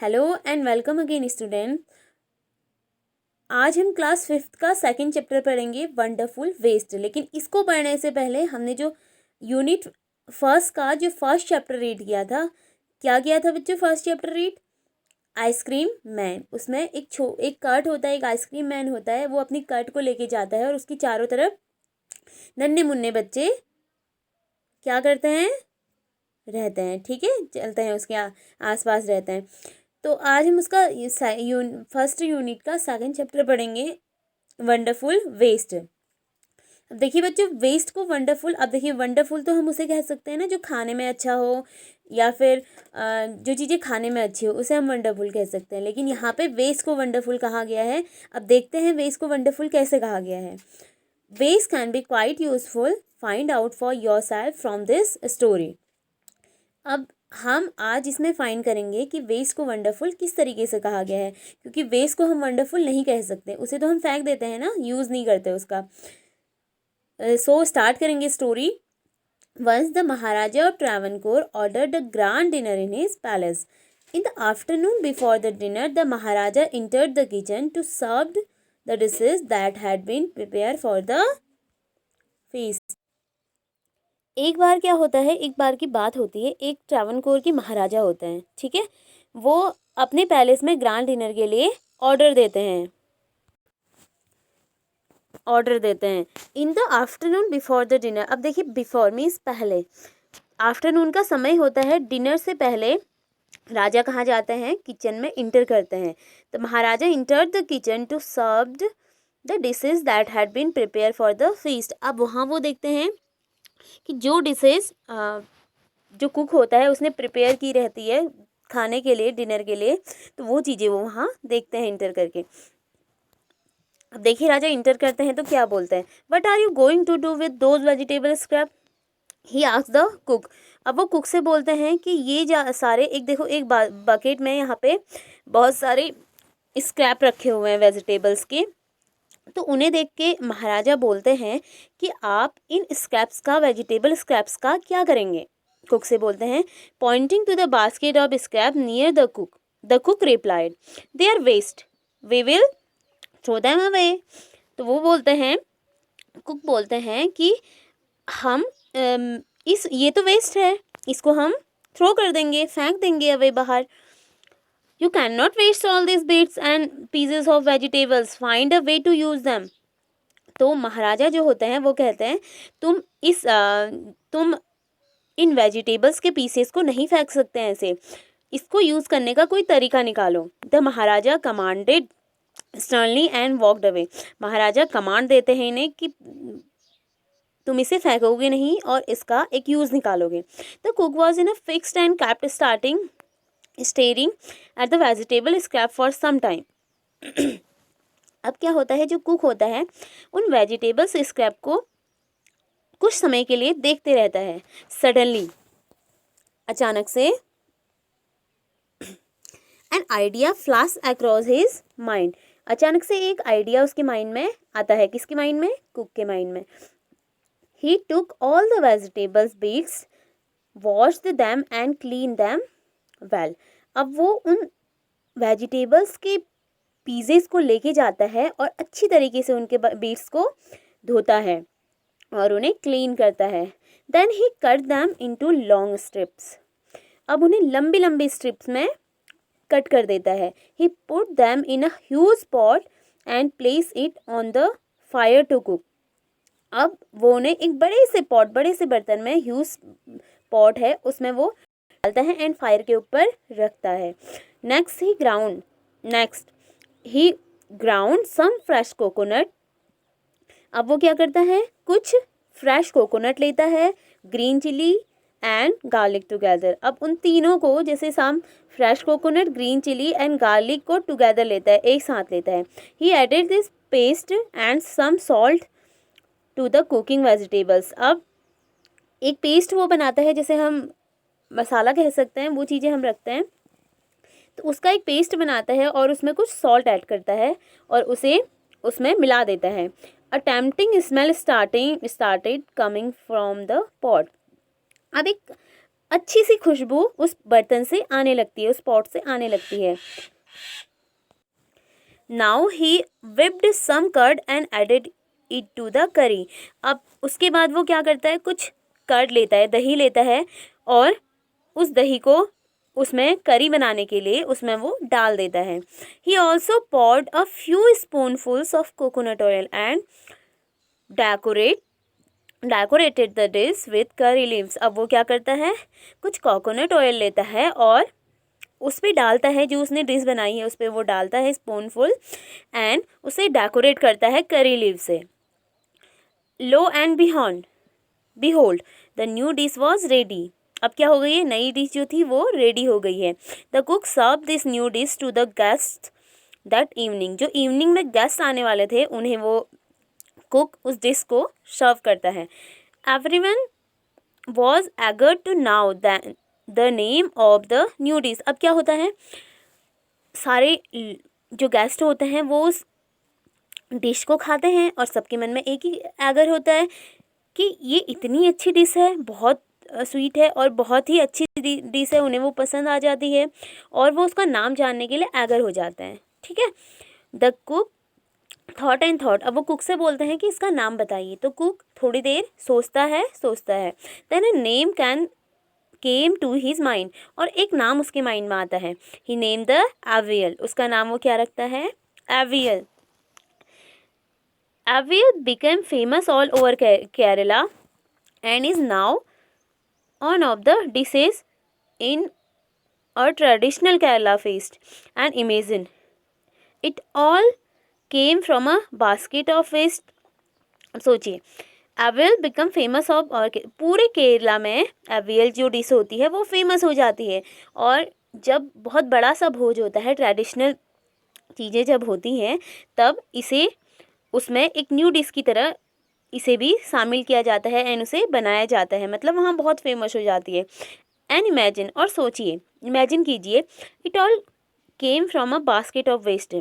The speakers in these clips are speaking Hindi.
Hello and welcome again student. आज हम क्लास 5th का सेकंड चैप्टर पढ़ेंगे वंडरफुल वेस्ट। लेकिन इसको पढ़ने से पहले हमने जो यूनिट फर्स्ट का जो फर्स्ट चैप्टर रीड किया था, क्या किया था बच्चों? First chapter read ice cream man. उसमें एक कर्ट होता है, एक आइसक्रीम मैन होता है। वो अपनी कर्ट को लेके जाता है और उसकी चारों तरफ नन्हे मुन्ने बच्चे क्या करते हैं? रहते हैं। ठीक है, चलते हैं, उसके आसपास रहते हैं। तो आज हम उसका फर्स्ट यूनिट का सेकंड चैप्टर पढ़ेंगे, वंडरफुल वेस्ट। अब देखिए बच्चों, वेस्ट को वंडरफुल, अब देखिए वंडरफुल तो हम उसे कह सकते हैं ना जो खाने में अच्छा हो, या फिर जो चीज़ें खाने में अच्छी हो उसे हम वंडरफुल कह सकते हैं। लेकिन यहाँ पे वेस्ट को वंडरफुल कहा गया है। अब देखते हैं वेस्ट को वंडरफुल कैसे कहा गया है। Waste can be quite useful, find out for yourself from this story. अब हम आज इसमें फाइंड करेंगे कि वेस्ट को वंडरफुल किस तरीके से कहा गया है, क्योंकि वेस्ट को हम वंडरफुल नहीं कह सकते, उसे तो हम फेंक देते हैं ना, यूज़ नहीं करते उसका। सो स्टार्ट करेंगे story. Once the maharaja of Travancore ordered a grand dinner in his palace. In the afternoon before the dinner the maharaja entered the kitchen to serve the dishes that had been prepare for the feast. एक बार क्या होता है, एक बार की बात होती है, एक ट्रैवनकोर के महाराजा होते हैं। ठीक है, वो अपने पैलेस में ग्रैंड डिनर के लिए ऑर्डर देते हैं। इन the afternoon before the dinner. अब देखिए, बिफोर मीन्स पहले, आफ्टरनून का समय होता है, डिनर से पहले राजा कहाँ जाते हैं? किचन में इंटर करते हैं। तो maharaja enter the kitchen to serve the dishes that had been prepare for the feast. अब वहाँ वो देखते हैं कि जो डिशेज जो कुक होता है उसने प्रिपेयर की रहती है खाने के लिए, डिनर के लिए, तो वो चीज़ें वो वहाँ देखते हैं इंटर करके। अब देखिए, राजा इंटर करते हैं तो क्या बोलते हैं? What are you going to do with those vegetable scrap? He asks the cook. अब वो कुक से बोलते हैं कि ये सारे, एक देखो, एक बकेट में यहाँ पे बहुत सारे स्क्रैप रखे हुए हैं वेजिटेबल्स के। तो उन्हें देख के महाराजा बोलते हैं कि आप इन स्क्रैप्स का, वेजिटेबल स्क्रैप्स का क्या करेंगे? कुक से बोलते हैं, pointing to the basket of scrap near the cook. The cook replied, they are waste, we will throw them away. तो वो बोलते हैं, कुक बोलते हैं कि हम ये तो वेस्ट है, इसको हम थ्रो कर देंगे, फेंक देंगे अवे बाहर। You cannot waste all these bits and pieces of vegetables. Find a way to use them. तो महाराजा जो होते हैं वो कहते हैं, तुम इन वेजिटेबल्स के पीसेस को नहीं फेंक सकते हैं ऐसे, इसको यूज़ करने का कोई तरीका निकालो। The Maharaja commanded sternly and walked away. Maharaja command देते हैं इन्हें कि तुम इसे फेंकोगे नहीं और इसका एक यूज़ निकालोगे। The cook was in a fixed and kept staring at the vegetable scrap for some time. अब क्या होता है, जो कुक होता है उन वेजिटेबल्स स्क्रैप को कुछ समय के लिए देखते रहता है। सडनली, अचानक से, an idea flash across his mind. अचानक से एक आइडिया उसके माइंड में आता है। किसके माइंड में? कुक के माइंड में। He took all the vegetables beets, washed them and clean them well. अब वो उन वेजिटेबल्स के पीसेस को लेके जाता है और अच्छी तरीके से उनके बीट्स को धोता है और उन्हें क्लीन करता है। Then he cut them into long strips. अब उन्हें लंबी लंबी स्ट्रिप्स में कट कर देता है। He put them in a huge pot and place it on the fire to cook. अब वो उन्हें एक बड़े से बर्तन में, ह्यूज पॉट है उसमें वो डालता है एंड फायर के ऊपर रखता है। नेक्स्ट ही ग्राउंड सम फ्रेश कोकोनट। अब वो क्या करता है, कुछ फ्रेश कोकोनट लेता है, green chilli and garlic together. अब उन तीनों को, जैसे some fresh coconut, green chilli and garlic को टुगेदर लेता है, एक साथ लेता है। He added this paste and some salt to the cooking vegetables. अब एक पेस्ट वो बनाता है, जैसे हम मसाला कह सकते हैं, वो चीज़ें हम रखते हैं, तो उसका एक पेस्ट बनाता है और उसमें कुछ सॉल्ट ऐड करता है और उसे उसमें मिला देता है। A tempting smell started coming from the pot. अब एक अच्छी सी खुशबू उस बर्तन से आने लगती है, उस पॉट से आने लगती है। Now he whipped some curd and added it to the curry। अब उसके बाद वो क्या करता है, कुछ कर्ड लेता है, दही लेता है, और उस दही को उसमें करी बनाने के लिए उसमें वो डाल देता है। He also poured a few spoonfuls of coconut oil and decorated the dish with curry leaves. अब वो क्या करता है, कुछ कोकोनट ऑयल लेता है और उस पर डालता है, जो उसने डिश बनाई है उस पर वो डालता है स्पूनफुल, एंड उसे डेकोरेट करता है करी लीव से। Lo and behold the new dish was ready. अब क्या हो गई है, नई डिश जो थी वो रेडी हो गई है। The cook serve this new dish to the guest that evening. जो इवनिंग में गेस्ट आने वाले थे उन्हें वो कुक उस डिश को सर्व करता है। Everyone was eager to know the name of the new dish. अब क्या होता है, सारे जो गेस्ट होते हैं वो उस डिश को खाते हैं और सबके मन में एक ही एगर होता है कि ये इतनी अच्छी डिश है, बहुत स्वीट है और बहुत ही अच्छी डिश है, उन्हें वो पसंद आ जाती है और वो उसका नाम जानने के लिए एगर हो जाते हैं। ठीक है। The cook thought and thought. अब वो कुक से बोलते हैं कि इसका नाम बताइए, तो कुक थोड़ी देर सोचता है। Then a name came to his mind. और एक नाम उसके माइंड में आता है। He name the avial. उसका नाम वो क्या रखता है, avial. Avial became famous all over Kerala and is now one of the dishes in a traditional Kerala feast। And imagine it all came from a basket of waste. सोचिए, एवियल बिकम फेमस ऑफ, और पूरे केरला में एवियल जो डिश होती है वो फेमस हो जाती है। और जब बहुत बड़ा सा भोज होता है, ट्रेडिशनल चीज़ें जब होती हैं, तब इसे उसमें एक न्यू डिश की तरह इसे भी शामिल किया जाता है एंड उसे बनाया जाता है, मतलब वहाँ बहुत फेमस हो जाती है। एंड इमेजिन, और सोचिए, इमेजिन कीजिए, it all came from a basket of waste.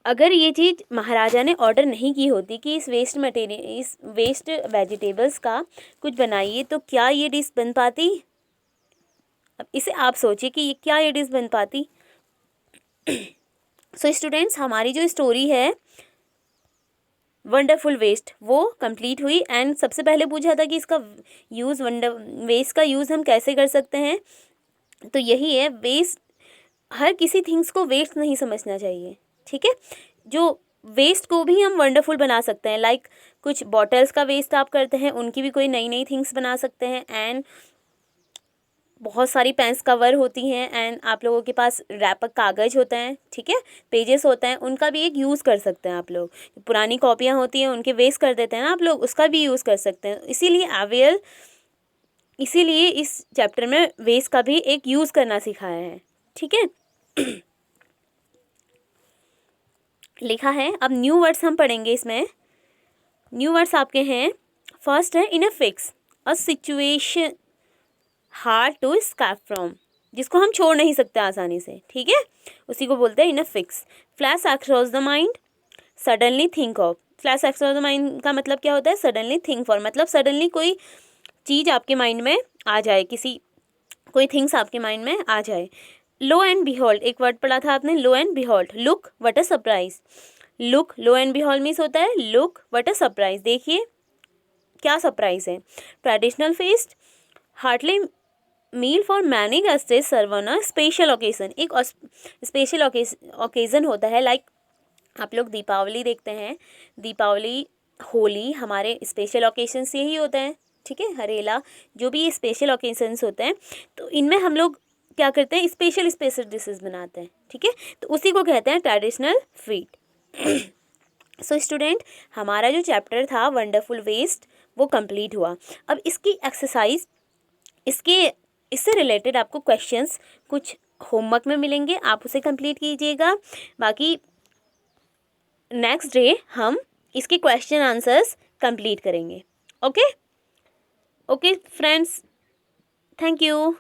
अगर ये चीज़ महाराजा ने ऑर्डर नहीं की होती कि इस वेस्ट वेजिटेबल्स का कुछ बनाइए, तो क्या ये डिश बन पाती? अब इसे आप सोचिए कि ये डिश बन पाती। सो स्टूडेंट्स, हमारी जो स्टोरी है वंडरफुल वेस्ट वो कंप्लीट हुई। एंड सबसे पहले पूछा था कि इसका वेस्ट का यूज़ हम कैसे कर सकते हैं, तो यही है, वेस्ट, हर किसी थिंग्स को वेस्ट नहीं समझना चाहिए। ठीक है। जो वेस्ट को भी हम वंडरफुल बना सकते हैं, लाइक कुछ बॉटल्स का वेस्ट आप करते हैं, उनकी भी कोई नई नई थिंग्स बना सकते हैं। एंड बहुत सारी पेन्स कवर होती हैं, एंड आप लोगों के पास रैपर कागज़ होता है, ठीक है, पेजेस होते हैं, उनका भी एक यूज़ कर सकते हैं आप लोग। पुरानी कॉपियाँ होती हैं उनके वेस्ट कर देते हैं ना आप लोग, उसका भी यूज़ कर सकते हैं। इसीलिए इस चैप्टर में वेस्ट का भी एक यूज़ करना सिखाया है। ठीक है। लिखा है। अब न्यू वर्ड्स हम पढ़ेंगे इसमें। न्यू वर्ड्स आपके हैं, फर्स्ट है in a fix, a situation hard to escape from, जिसको हम छोड़ नहीं सकते आसानी से। ठीक है, उसी को बोलते हैं in a fix. Flash across the mind, suddenly think of. Flash across the mind का मतलब क्या होता है, सडनली थिंक फॉर, मतलब सडनली कोई चीज़ आपके माइंड में आ जाए, कोई थिंग्स आपके माइंड में आ जाए। लो एंड बिहोल्ड, एक वर्ड पढ़ा था आपने, lo and behold. Look what a surprise. Look, lo and behold means होता है लुक व्हाट अ सरप्राइज, देखिए क्या सरप्राइज है। Traditional feast, hearty meal for many guests serve on a special occasion. एक स्पेशल ओकेजन होता है, लाइक आप लोग दीपावली देखते हैं, दीपावली, होली, हमारे स्पेशल ओकेजन से ही होते हैं। ठीक है, हरेला, जो भी ये स्पेशल ओकेजन्स होते हैं, तो इनमें हम लोग क्या करते हैं, स्पेशल डिशेस बनाते हैं। ठीक है, तो उसी को कहते हैं ट्रेडिशनल फीड। सो स्टूडेंट, हमारा जो चैप्टर था वंडरफुल वेस्ट वो कंप्लीट हुआ। अब इसकी एक्सरसाइज, इससे रिलेटेड आपको क्वेश्चंस कुछ होमवर्क में मिलेंगे, आप उसे कंप्लीट कीजिएगा। बाकी नेक्स्ट डे हम इसके क्वेश्चन आंसर्स कंप्लीट करेंगे। Okay friends, thank you.